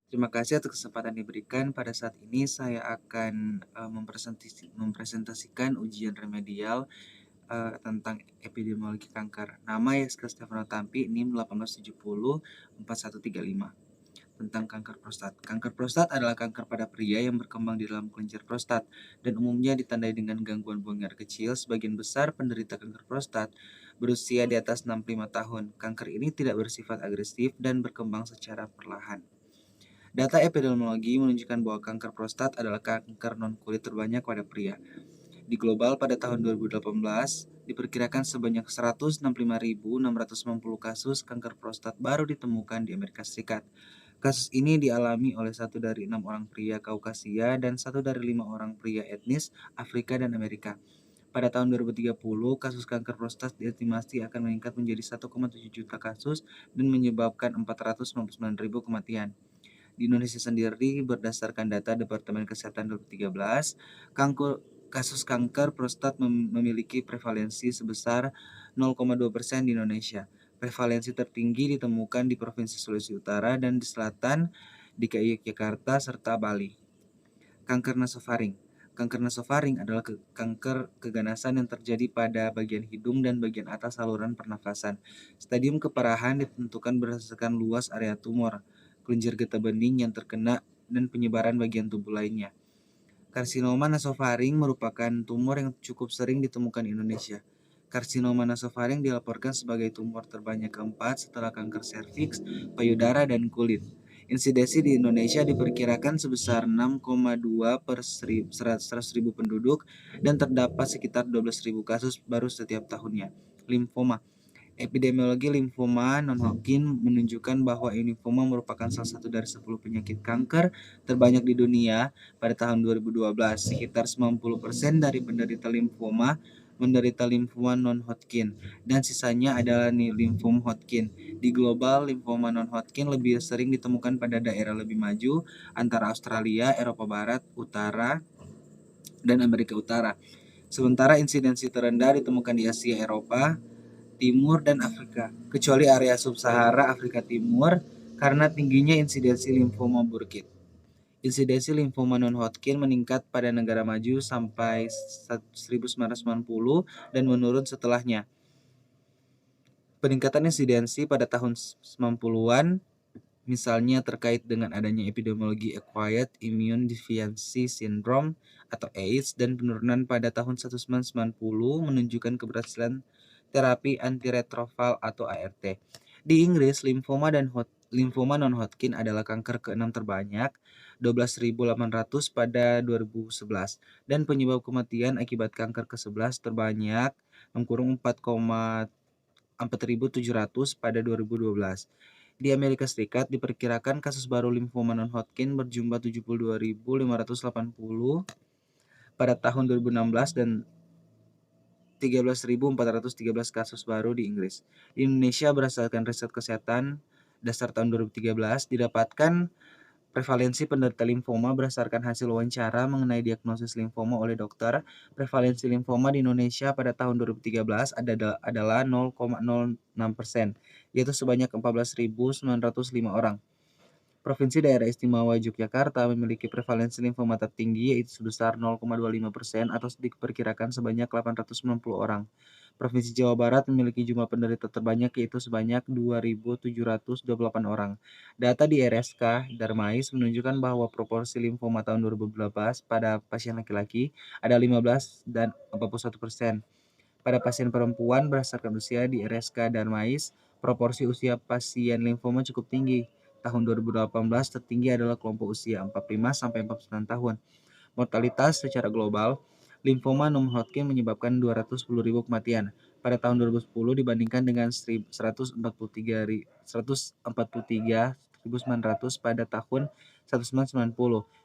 Terima kasih atas kesempatan diberikan. Pada saat ini saya akan mempresentasikan ujian remedial tentang epidemiologi kanker. Nama Yeska Stefano Tampi, NIM 18704135. Tentang kanker prostat. Kanker prostat adalah kanker pada pria yang berkembang di dalam kelenjar prostat dan umumnya ditandai dengan gangguan buang air kecil. Sebagian besar penderita kanker prostat berusia di atas 65 tahun. Kanker ini tidak bersifat agresif dan berkembang secara perlahan. Data epidemiologi menunjukkan bahwa kanker prostat adalah kanker non-kulit terbanyak pada pria. Di global pada tahun 2018, diperkirakan sebanyak 165.690 kasus kanker prostat baru ditemukan di Amerika Serikat. Kasus ini dialami oleh 1 dari 6 orang pria Kaukasia dan 1 dari 5 orang pria etnis Afrika dan Amerika. Pada tahun 2030, kasus kanker prostat diestimasi akan meningkat menjadi 1,7 juta kasus dan menyebabkan 499.000 kematian. Di Indonesia sendiri, berdasarkan data Departemen Kesehatan 2013, kasus kanker prostat memiliki prevalensi sebesar 0,2% di Indonesia. Prevalensi tertinggi ditemukan di Provinsi Sulawesi Utara dan di Selatan, DKI Jakarta, serta Bali. Kanker nasofaring. Kanker nasofaring adalah kanker keganasan yang terjadi pada bagian hidung dan bagian atas saluran pernafasan. Stadium keparahan ditentukan berdasarkan luas area tumor, kelenjar getah bening yang terkena, dan penyebaran bagian tubuh lainnya. Karsinoma nasofaring merupakan tumor yang cukup sering ditemukan di Indonesia. Karsinoma nasofaring dilaporkan sebagai tumor terbanyak keempat setelah kanker serviks, payudara, dan kulit. Insidensi di Indonesia diperkirakan sebesar 6,2 per 100.000 penduduk dan terdapat sekitar 12.000 kasus baru setiap tahunnya. Limfoma. Epidemiologi limfoma non-Hodgkin menunjukkan bahwa limfoma merupakan salah satu dari 10 penyakit kanker terbanyak di dunia pada tahun 2012. Sekitar 90% dari penderita limfoma menderita limfoma non-Hodgkin dan sisanya adalah limfoma Hodgkin. Di global, limfoma non-Hodgkin lebih sering ditemukan pada daerah lebih maju antara Australia, Eropa Barat, Utara, dan Amerika Utara. Sementara insidensi terendah ditemukan di Asia, Eropa Timur, dan Afrika, kecuali area sub-Sahara Afrika Timur karena tingginya insidensi limfoma Burkitt. Insidensi limfoma non-Hodgkin meningkat pada negara maju sampai 1990 dan menurun setelahnya. Peningkatan insidensi pada tahun 90-an misalnya terkait dengan adanya epidemiologi Acquired Immune Deficiency Syndrome atau AIDS dan penurunan pada tahun 1990 menunjukkan keberhasilan terapi antiretroviral atau ART. Di Inggris, limfoma non-Hodgkin adalah kanker ke-6 terbanyak, 12.800 pada 2011, dan penyebab kematian akibat kanker ke-11 terbanyak, 4.700 pada 2012. Di Amerika Serikat, diperkirakan kasus baru limfoma non-Hodgkin berjumlah 72.580 pada tahun 2016 dan 13.413 kasus baru di Inggris. Di Indonesia, berdasarkan riset kesehatan dasar tahun 2013, didapatkan prevalensi penderita limfoma berdasarkan hasil wawancara mengenai diagnosis limfoma oleh dokter. Prevalensi limfoma di Indonesia pada tahun 2013 adalah 0,06%, yaitu sebanyak 14.905 orang. Provinsi Daerah Istimewa Yogyakarta memiliki prevalensi limfoma tertinggi yaitu sebesar 0,25% atau diperkirakan sebanyak 890 orang. Provinsi Jawa Barat memiliki jumlah penderita terbanyak yaitu sebanyak 2.728 orang. Data di RSK Darmais menunjukkan bahwa proporsi limfoma tahun 2012 pada pasien laki-laki ada 15 dan 41%. Pada pasien perempuan berdasarkan usia di RSK Darmais, proporsi usia pasien limfoma cukup tinggi. Tahun 2018 tertinggi adalah kelompok usia 45 sampai 49 tahun. Mortalitas secara global, limfoma non-Hodgkin menyebabkan 210.000 kematian pada tahun 2010 dibandingkan dengan 143.900 pada tahun 1990.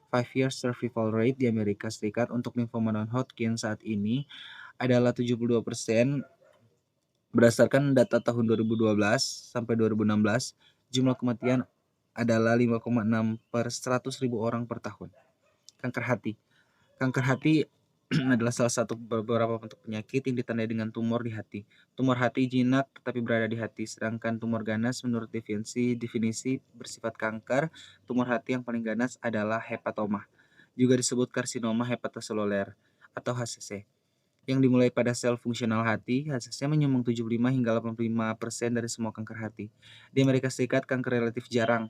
5-year survival rate di Amerika Serikat untuk limfoma non-Hodgkin saat ini adalah 72%. Berdasarkan data tahun 2012 sampai 2016, jumlah kematian adalah 5,6 per 100.000 orang per tahun. Kanker hati. Kanker hati adalah salah satu beberapa bentuk penyakit yang ditandai dengan tumor di hati. Tumor hati jinak tetapi berada di hati, sedangkan tumor ganas menurut definisi bersifat kanker, tumor hati yang paling ganas adalah hepatoma, juga disebut karsinoma hepatoseluler atau HCC, yang dimulai pada sel fungsional hati. HCC menyumbang 75 hingga 85% dari semua kanker hati. Di Amerika Serikat, kanker relatif jarang,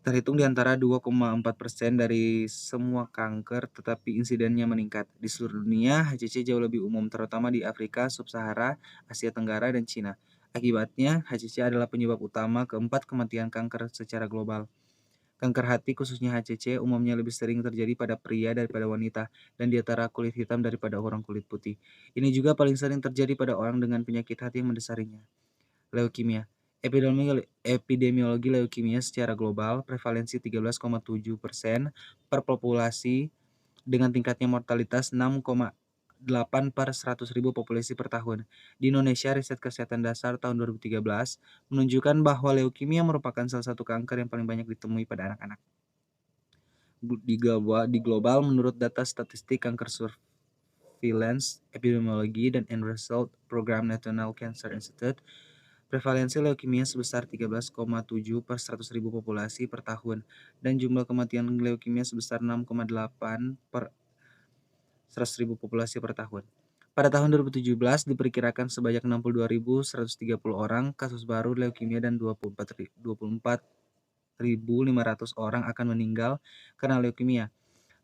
terhitung di antara 2,4% dari semua kanker, tetapi insidennya meningkat. Di seluruh dunia, HCC jauh lebih umum, terutama di Afrika, Sub-Sahara, Asia Tenggara, dan Cina. Akibatnya, HCC adalah penyebab utama keempat kematian kanker secara global. Kanker hati, khususnya HCC, umumnya lebih sering terjadi pada pria daripada wanita, dan di antara kulit hitam daripada orang kulit putih. Ini juga paling sering terjadi pada orang dengan penyakit hati yang mendasarinya. Leukemia. Epidemiologi leukemia secara global, prevalensi 13,7% per populasi dengan tingkatnya mortalitas 6,8 per 100.000 populasi per tahun. Di Indonesia, riset kesehatan dasar tahun 2013 menunjukkan bahwa leukemia merupakan salah satu kanker yang paling banyak ditemui pada anak-anak. Di global, menurut data statistik kanker surveillance, epidemiologi, dan end result program National Cancer Institute, prevalensi leukemia sebesar 13,7 per 100.000 populasi per tahun, dan jumlah kematian leukemia sebesar 6,8 per 100.000 populasi per tahun. Pada tahun 2017 diperkirakan sebanyak 62.130 orang kasus baru leukemia dan 24.500 orang akan meninggal karena leukemia.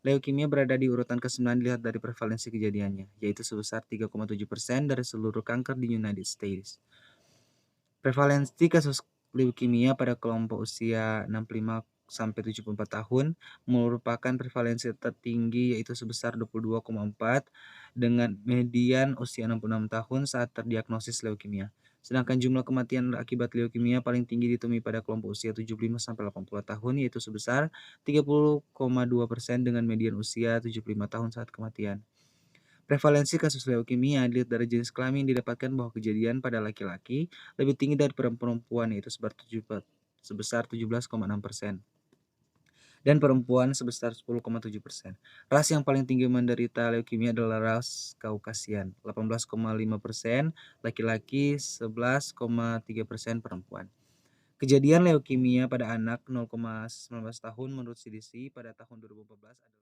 Leukemia berada di urutan ke-9 dilihat dari prevalensi kejadiannya, yaitu sebesar 3,7% dari seluruh kanker di United States. Prevalensi kasus leukemia pada kelompok usia 65 sampai 74 tahun merupakan prevalensi tertinggi, yaitu sebesar 22,4 dengan median usia 66 tahun saat terdiagnosis leukemia. Sedangkan jumlah kematian akibat leukemia paling tinggi ditemui pada kelompok usia 75 sampai 80 tahun, yaitu sebesar 30,2% dengan median usia 75 tahun saat kematian. Prevalensi kasus leukemia dilihat dari jenis kelamin didapatkan bahwa kejadian pada laki-laki lebih tinggi dari perempuan, yaitu sebesar 17,6%, dan perempuan sebesar 10,7%. Ras yang paling tinggi menderita leukemia adalah ras Kaukasian, 18,5%, laki-laki 11,3%, perempuan. Kejadian leukemia pada anak 0,19 tahun menurut CDC pada tahun 2014 adalah